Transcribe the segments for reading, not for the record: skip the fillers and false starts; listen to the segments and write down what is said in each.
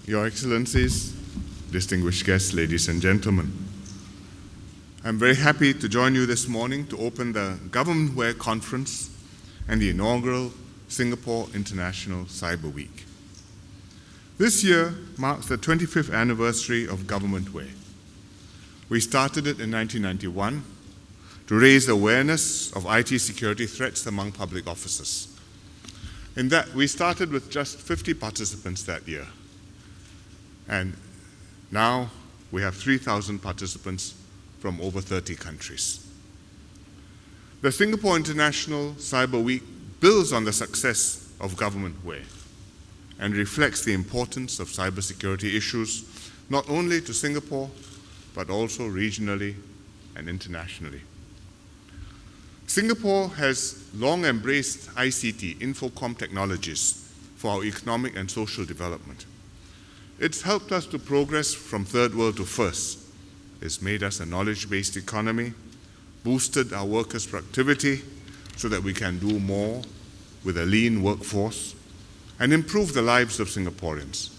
Your Excellencies, distinguished guests, ladies and gentlemen. I'm very happy to join you this morning to open the GovernmentWare Conference and the inaugural Singapore International Cyber Week. This year marks the 25th anniversary of GovernmentWare. We started it in 1991 to raise awareness of IT security threats among public officers. In that, we started with just 50 participants that year. And now we have 3,000 participants from over 30 countries. The Singapore International Cyber Week builds on the success of GovernmentWare and reflects the importance of cybersecurity issues not only to Singapore, but also regionally and internationally. Singapore has long embraced ICT, Infocom technologies, for our economic and social development. It's helped us to progress from third world to first. It's made us a knowledge-based economy, boosted our workers' productivity so that we can do more with a lean workforce, and improve the lives of Singaporeans.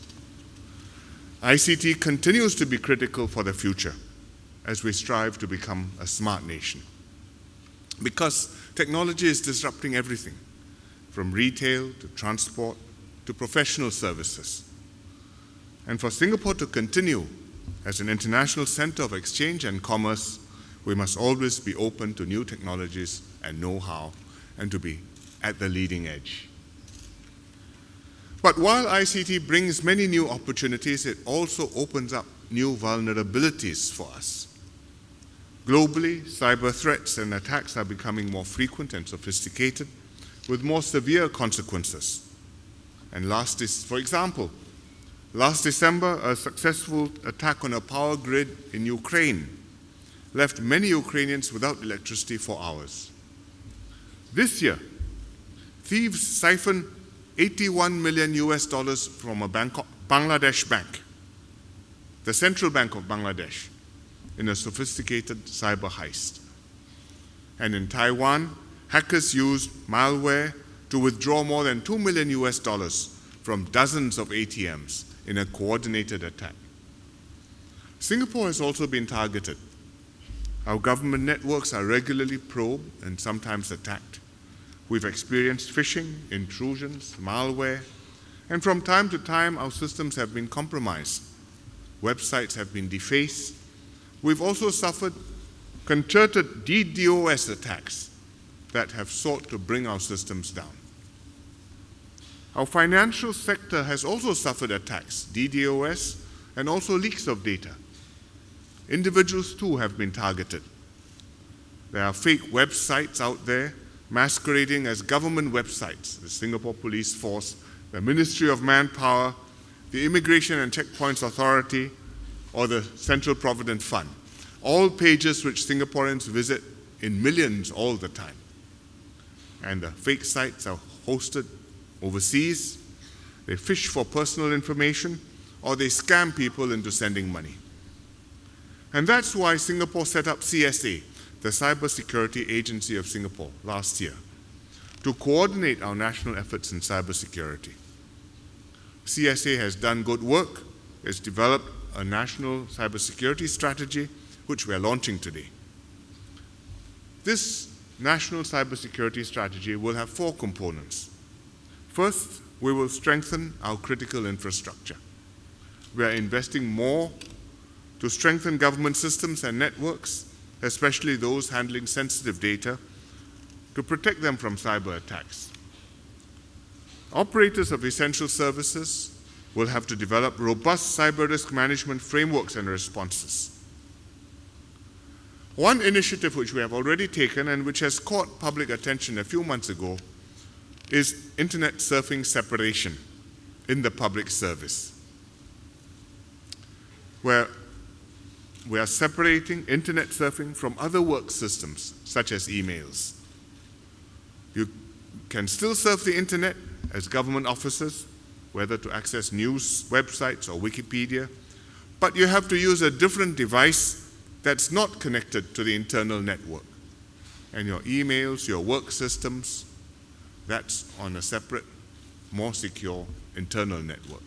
ICT continues to be critical for the future as we strive to become a smart nation. Because technology is disrupting everything, from retail to transport to professional services. And for Singapore to continue as an international center of exchange and commerce, we must always be open to new technologies and know-how and to be at the leading edge. But while ICT brings many new opportunities, it also opens up new vulnerabilities for us. Globally, cyber threats and attacks are becoming more frequent and sophisticated, with more severe consequences. And for example, last December, a successful attack on a power grid in Ukraine left many Ukrainians without electricity for hours. This year, thieves siphoned $81 million from a Bangladesh bank, the Central Bank of Bangladesh, in a sophisticated cyber heist. And in Taiwan, hackers used malware to withdraw more than $2 million from dozens of ATMs in a coordinated attack. Singapore has also been targeted. Our government networks are regularly probed and sometimes attacked. We've experienced phishing, intrusions, malware, and from time to time our systems have been compromised. Websites have been defaced. We've also suffered concerted DDoS attacks that have sought to bring our systems down. Our financial sector has also suffered attacks, DDoS, and also leaks of data. Individuals too have been targeted. There are fake websites out there masquerading as government websites, the Singapore Police Force, the Ministry of Manpower, the Immigration and Checkpoints Authority, or the Central Provident Fund. All pages which Singaporeans visit in millions all the time. And the fake sites are hosted overseas. They fish for personal information, or they scam people into sending money. And that's why Singapore set up CSA, the Cybersecurity Agency of Singapore, last year, to coordinate our national efforts in cybersecurity. CSA has done good work. It's developed a national cybersecurity strategy, which we are launching today. This national cybersecurity strategy will have 4 components. First, we will strengthen our critical infrastructure. We are investing more to strengthen government systems and networks, especially those handling sensitive data, to protect them from cyber attacks. Operators of essential services will have to develop robust cyber risk management frameworks and responses. One initiative which we have already taken and which has caught public attention a few months ago is internet surfing separation in the public service, where we are separating internet surfing from other work systems, such as emails. You can still surf the internet as government officers, whether to access news websites or Wikipedia, but you have to use a different device that's not connected to the internal network. And your emails, your work systems, that's on a separate, more secure internal network.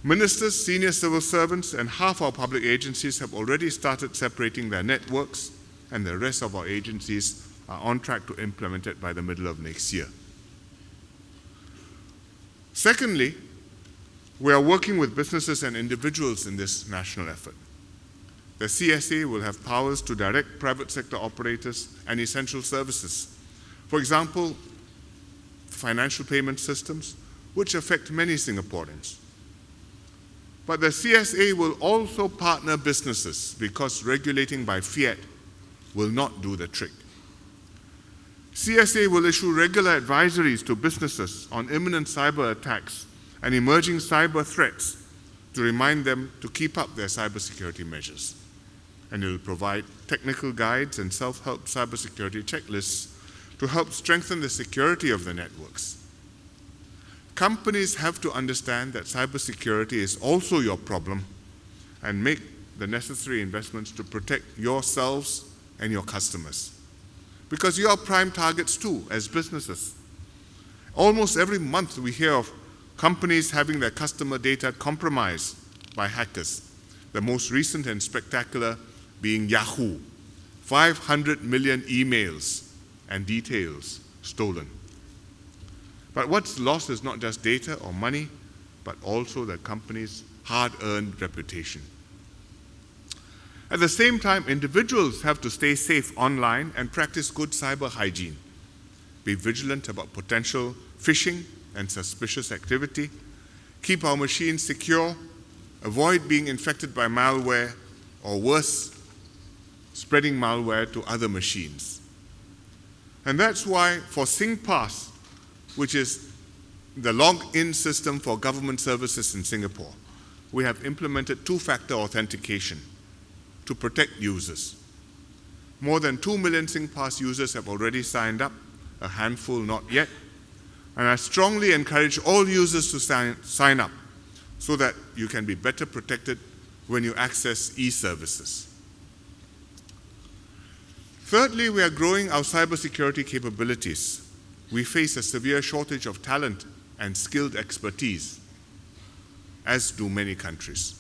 Ministers, senior civil servants, and half our public agencies have already started separating their networks, and the rest of our agencies are on track to implement it by the middle of next year. Secondly, we are working with businesses and individuals in this national effort. The CSA will have powers to direct private sector operators and essential services. For example, financial payment systems, which affect many Singaporeans. But the CSA will also partner businesses because regulating by fiat will not do the trick. CSA will issue regular advisories to businesses on imminent cyber attacks and emerging cyber threats to remind them to keep up their cybersecurity measures. And it will provide technical guides and self-help cybersecurity checklists to help strengthen the security of the networks. Companies have to understand that cybersecurity is also your problem and make the necessary investments to protect yourselves and your customers. Because you are prime targets too, as businesses. Almost every month we hear of companies having their customer data compromised by hackers. The most recent and spectacular being Yahoo. 500 million emails and details stolen. But what's lost is not just data or money, but also the company's hard-earned reputation. At the same time, individuals have to stay safe online and practice good cyber hygiene. Be vigilant about potential phishing and suspicious activity. Keep our machines secure. Avoid being infected by malware, or worse, spreading malware to other machines. And that's why for SingPass, which is the login system for government services in Singapore, we have implemented two-factor authentication to protect users. More than 2 million SingPass users have already signed up, a handful not yet, and I strongly encourage all users to sign up so that you can be better protected when you access e-services. Thirdly, we are growing our cybersecurity capabilities. We face a severe shortage of talent and skilled expertise, as do many countries.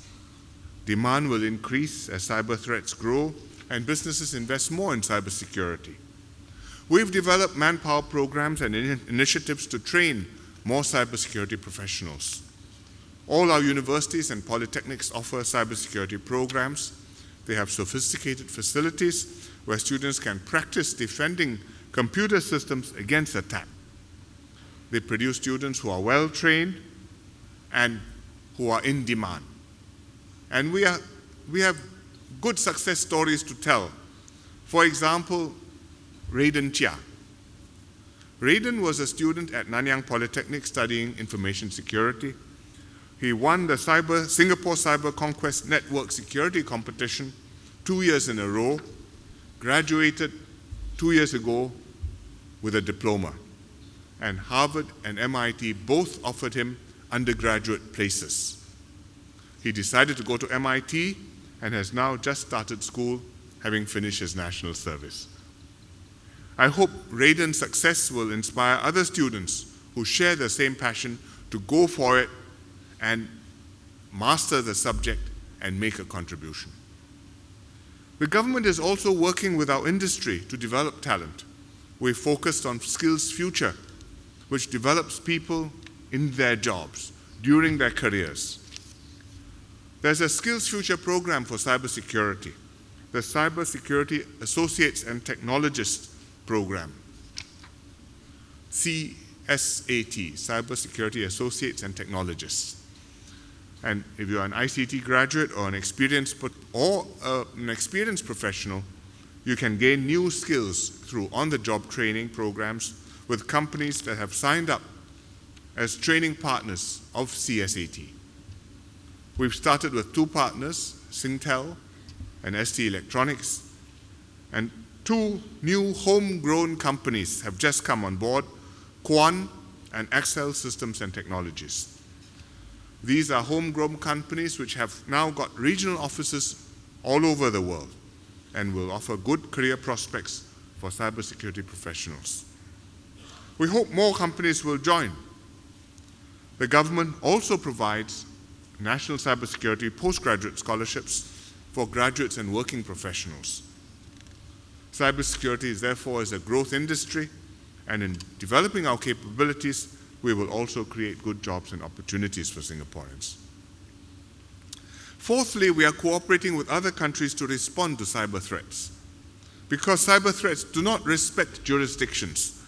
Demand will increase as cyber threats grow and businesses invest more in cybersecurity. We've developed manpower programs and initiatives to train more cybersecurity professionals. All our universities and polytechnics offer cybersecurity programs. They have sophisticated facilities where students can practice defending computer systems against attack. They produce students who are well trained and who are in demand. And we have good success stories to tell. For example, Raiden Chia. Raiden was a student at Nanyang Polytechnic studying information security. He won the Singapore Cyber Conquest Network Security Competition 2 years in a row, graduated 2 years ago with a diploma. And Harvard and MIT both offered him undergraduate places. He decided to go to MIT and has now just started school, having finished his national service. I hope Raiden's success will inspire other students who share the same passion to go for it and master the subject and make a contribution. The government is also working with our industry to develop talent. We focused on Skills Future, which develops people in their jobs during their careers. There's a Skills Future program for cybersecurity, the Cybersecurity Associates and Technologists Program, CSAT, Cybersecurity Associates and Technologists. And if you're an ICT graduate or an experienced professional, you can gain new skills through on-the-job training programs with companies that have signed up as training partners of CSAT. We've started with 2 partners, Singtel and ST Electronics, and 2 new homegrown companies have just come on board, Quan and Excel Systems and Technologies. These are homegrown companies which have now got regional offices all over the world and will offer good career prospects for cybersecurity professionals. We hope more companies will join. The government also provides national cybersecurity postgraduate scholarships for graduates and working professionals. Cybersecurity is therefore a growth industry, and in developing our capabilities, we will also create good jobs and opportunities for Singaporeans. Fourthly, we are cooperating with other countries to respond to cyber threats. Because cyber threats do not respect jurisdictions.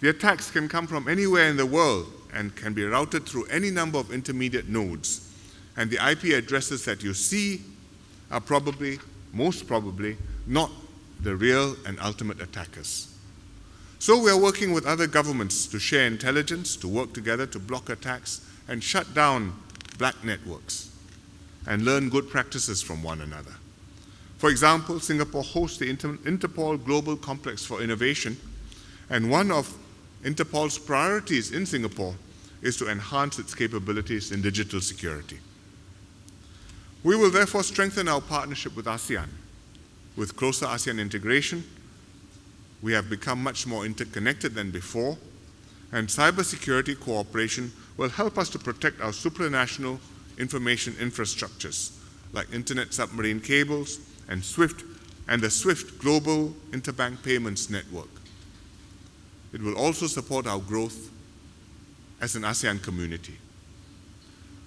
The attacks can come from anywhere in the world and can be routed through any number of intermediate nodes. And the IP addresses that you see are most probably, not the real and ultimate attackers. So we are working with other governments to share intelligence, to work together to block attacks and shut down black networks and learn good practices from one another. For example, Singapore hosts the Interpol Global Complex for Innovation, and one of Interpol's priorities in Singapore is to enhance its capabilities in digital security. We will therefore strengthen our partnership with ASEAN. With closer ASEAN integration, we have become much more interconnected than before, and cybersecurity cooperation will help us to protect our supranational information infrastructures, like internet submarine cables and the SWIFT Global Interbank Payments Network. It will also support our growth as an ASEAN community.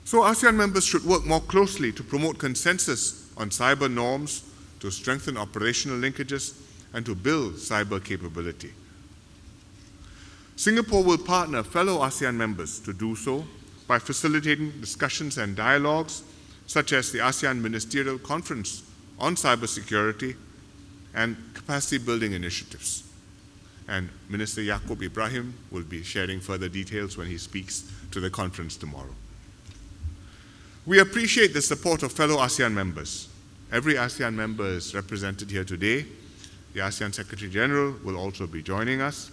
So ASEAN members should work more closely to promote consensus on cyber norms, to strengthen operational linkages, and to build cyber capability. Singapore will partner fellow ASEAN members to do so by facilitating discussions and dialogues, such as the ASEAN Ministerial Conference on Cybersecurity and capacity building initiatives. And Minister Yaacob Ibrahim will be sharing further details when he speaks to the conference tomorrow. We appreciate the support of fellow ASEAN members. Every ASEAN member is represented here today. The ASEAN Secretary General will also be joining us.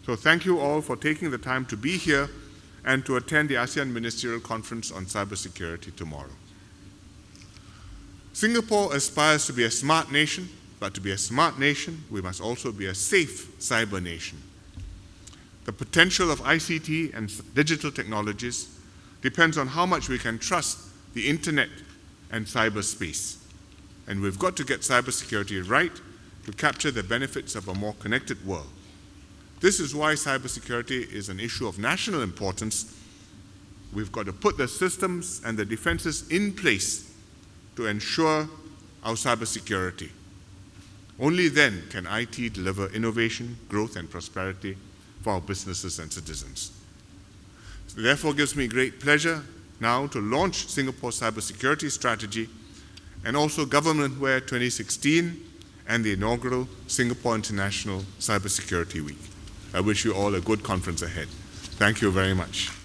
So thank you all for taking the time to be here and to attend the ASEAN Ministerial Conference on Cybersecurity tomorrow. Singapore aspires to be a smart nation, but to be a smart nation, we must also be a safe cyber nation. The potential of ICT and digital technologies depends on how much we can trust the internet and cyberspace. And we've got to get cybersecurity right to capture the benefits of a more connected world. This is why cybersecurity is an issue of national importance. We've got to put the systems and the defenses in place to ensure our cybersecurity. Only then can IT deliver innovation, growth, and prosperity for our businesses and citizens. So therefore, it gives me great pleasure now to launch Singapore's cybersecurity strategy and also GovernmentWare 2016 and the inaugural Singapore International Cybersecurity Week. I wish you all a good conference ahead. Thank you very much.